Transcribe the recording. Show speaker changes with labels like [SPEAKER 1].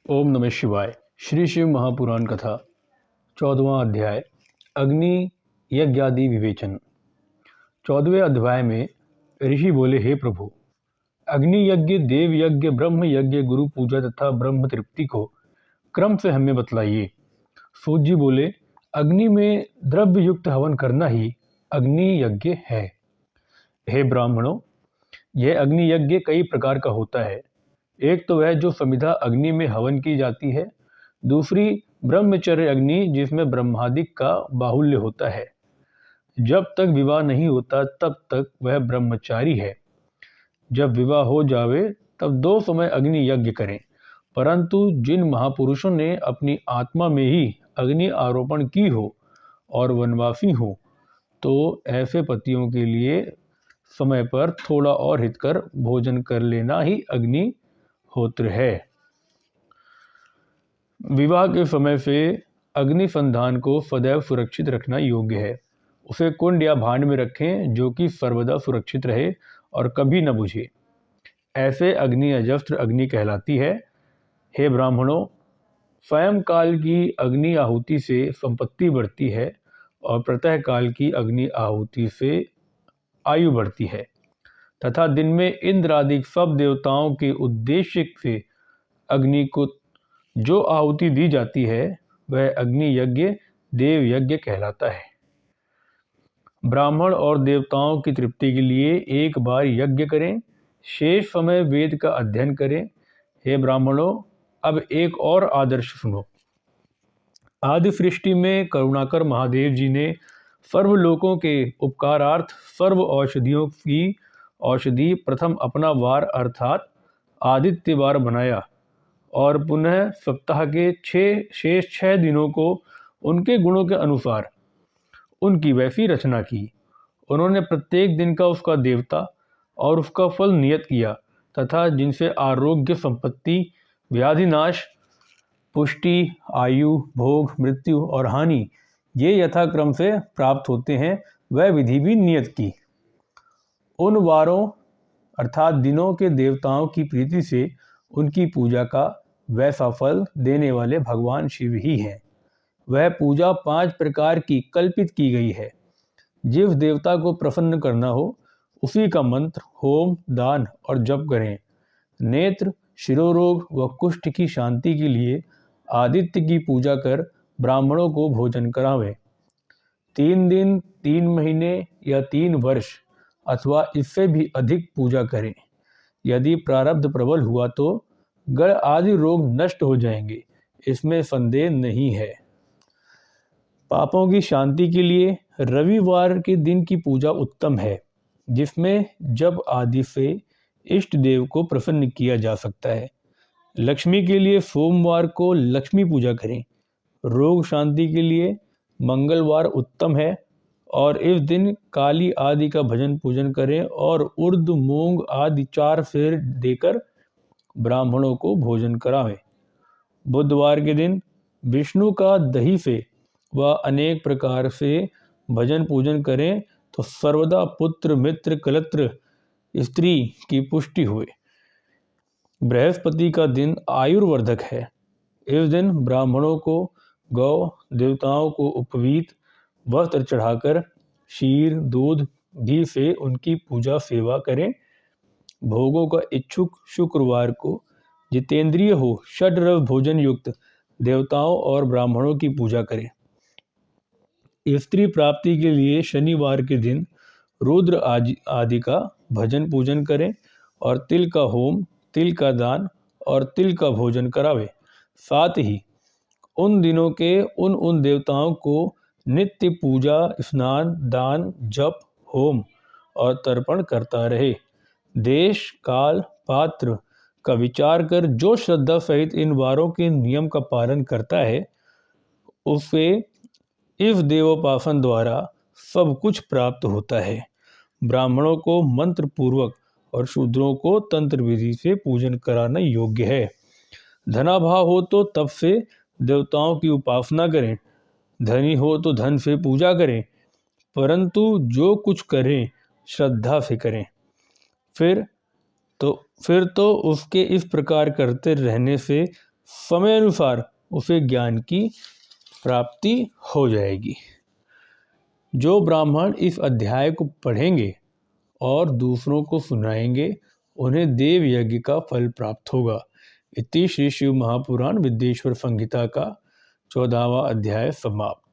[SPEAKER 1] ओम नमः शिवाय। श्री शिव महापुराण कथा 14वां अध्याय अग्नि यज्ञादि विवेचन। 14वें अध्याय में ऋषि बोले, हे प्रभु, अग्नि यज्ञ, देव यज्ञ, ब्रह्म यज्ञ, गुरु पूजा तथा ब्रह्म तृप्ति को क्रम से हमें बतलाइए। सूत जी बोले, अग्नि में द्रव्य युक्त हवन करना ही अग्नि यज्ञ है। हे ब्राह्मणों, यह अग्नि यज्ञ कई प्रकार का होता है। एक तो वह जो समिधा अग्नि में हवन की जाती है, दूसरी ब्रह्मचर्य अग्नि जिसमें ब्रह्मादिक का बाहुल्य होता है। जब तक विवाह नहीं होता तब तक वह ब्रह्मचारी है। जब विवाह हो जावे तब 2 समय अग्नि यज्ञ करें। परंतु जिन महापुरुषों ने अपनी आत्मा में ही अग्नि आरोपण की हो और वनवासी हो, तो ऐसे पतियों के लिए समय पर थोड़ा और हितकर भोजन कर लेना ही अग्नि होत्र है। विवाह के समय से अग्नि संधान को सदैव सुरक्षित रखना योग्य है। उसे कुंड या भांड में रखें जो कि सर्वदा सुरक्षित रहे और कभी न बुझे। ऐसे अग्नि अजस्त्र अग्नि कहलाती है। हे ब्राह्मणों, स्वयं काल की अग्नि आहुति से संपत्ति बढ़ती है और प्रातः काल की अग्नि आहुति से आयु बढ़ती है तथा दिन में इंद्र आदि सब देवताओं के उद्देश्य से अग्नि को जो आहुति दी जाती है वह अग्नि यज्ञ देव यज्ञ कहलाता है। ब्राह्मण और देवताओं की तृप्ति के लिए एक बार यज्ञ करें, शेष समय वेद का अध्ययन करें। हे ब्राह्मणों, अब एक और आदर्श सुनो। आदि सृष्टि में करुणाकर महादेव जी ने सर्व लोकों के उपकारार्थ सर्व औषधियों की औषधि प्रथम अपना वार अर्थात आदित्यवार बनाया और पुनः सप्ताह के शेष 6 दिनों को उनके गुणों के अनुसार उनकी वैसी रचना की। उन्होंने प्रत्येक दिन का उसका देवता और उसका फल नियत किया तथा जिनसे आरोग्य, संपत्ति, व्याधिनाश, पुष्टि, आयु, भोग, मृत्यु और हानि ये यथाक्रम से प्राप्त होते हैं, वह विधि भी नियत की। उन वारों अर्थात दिनों के देवताओं की प्रीति से उनकी पूजा का वैसा फल देने वाले भगवान शिव ही हैं। वह पूजा 5 प्रकार की कल्पित की गई है। जिस देवता को प्रसन्न करना हो उसी का मंत्र, होम, दान और जप करें। नेत्र, शिरोरोग व कुष्ठ की शांति के लिए आदित्य की पूजा कर ब्राह्मणों को भोजन करावें। 3 दिन, 3 महीने या 3 वर्ष अथवा इससे भी अधिक पूजा करें। यदि प्रारब्ध प्रबल हुआ तो गड़ आदि रोग नष्ट हो जाएंगे, इसमें संदेह नहीं है। पापों की शांति के लिए रविवार के दिन की पूजा उत्तम है, जिसमें जप आदि से इष्ट देव को प्रसन्न किया जा सकता है। लक्ष्मी के लिए सोमवार को लक्ष्मी पूजा करें। रोग शांति के लिए मंगलवार उत्तम है और इस दिन काली आदि का भजन पूजन करें और उर्द, मूंग आदि 4 फेर देकर ब्राह्मणों को भोजन करावें। बुधवार के दिन विष्णु का दही से व अनेक प्रकार से भजन पूजन करें तो सर्वदा पुत्र, मित्र, कलत्र, स्त्री की पुष्टि हुए। बृहस्पति का दिन आयुर्वर्धक है। इस दिन ब्राह्मणों को गौ देवताओं को उपवीत वस्त्र चढ़ाकर क्षीर, दूध, घी से उनकी पूजा सेवा करें। भोगों का इच्छुक शुक्रवार को जितेंद्रिय हो षड्रव भोजन युक्त देवताओं और ब्राह्मणों की पूजा करें। स्त्री प्राप्ति के लिए शनिवार के दिन रुद्र आदि का भजन पूजन करें और तिल का होम, तिल का दान और तिल का भोजन करावे। साथ ही उन दिनों के उन देवताओं को नित्य पूजा, स्नान, दान, जप, होम और तर्पण करता रहे। देश, काल, पात्र का विचार कर जो श्रद्धा सहित इन वारों के नियम का पालन करता है उसे इस देवोपासन द्वारा सब कुछ प्राप्त होता है। ब्राह्मणों को मंत्र पूर्वक और शूद्रों को तंत्र विधि से पूजन कराना योग्य है। धनाभाव हो तो तप से देवताओं की उपासना करें, धनी हो तो धन से पूजा करें, परंतु जो कुछ करें श्रद्धा से करें। फिर तो उसके इस प्रकार करते रहने से समय अनुसार उसे ज्ञान की प्राप्ति हो जाएगी। जो ब्राह्मण इस अध्याय को पढ़ेंगे और दूसरों को सुनाएंगे उन्हें देव यज्ञ का फल प्राप्त होगा। इति श्री शिव महापुराण विद्येश्वर संहिता का 14वां अध्याय समाप्त।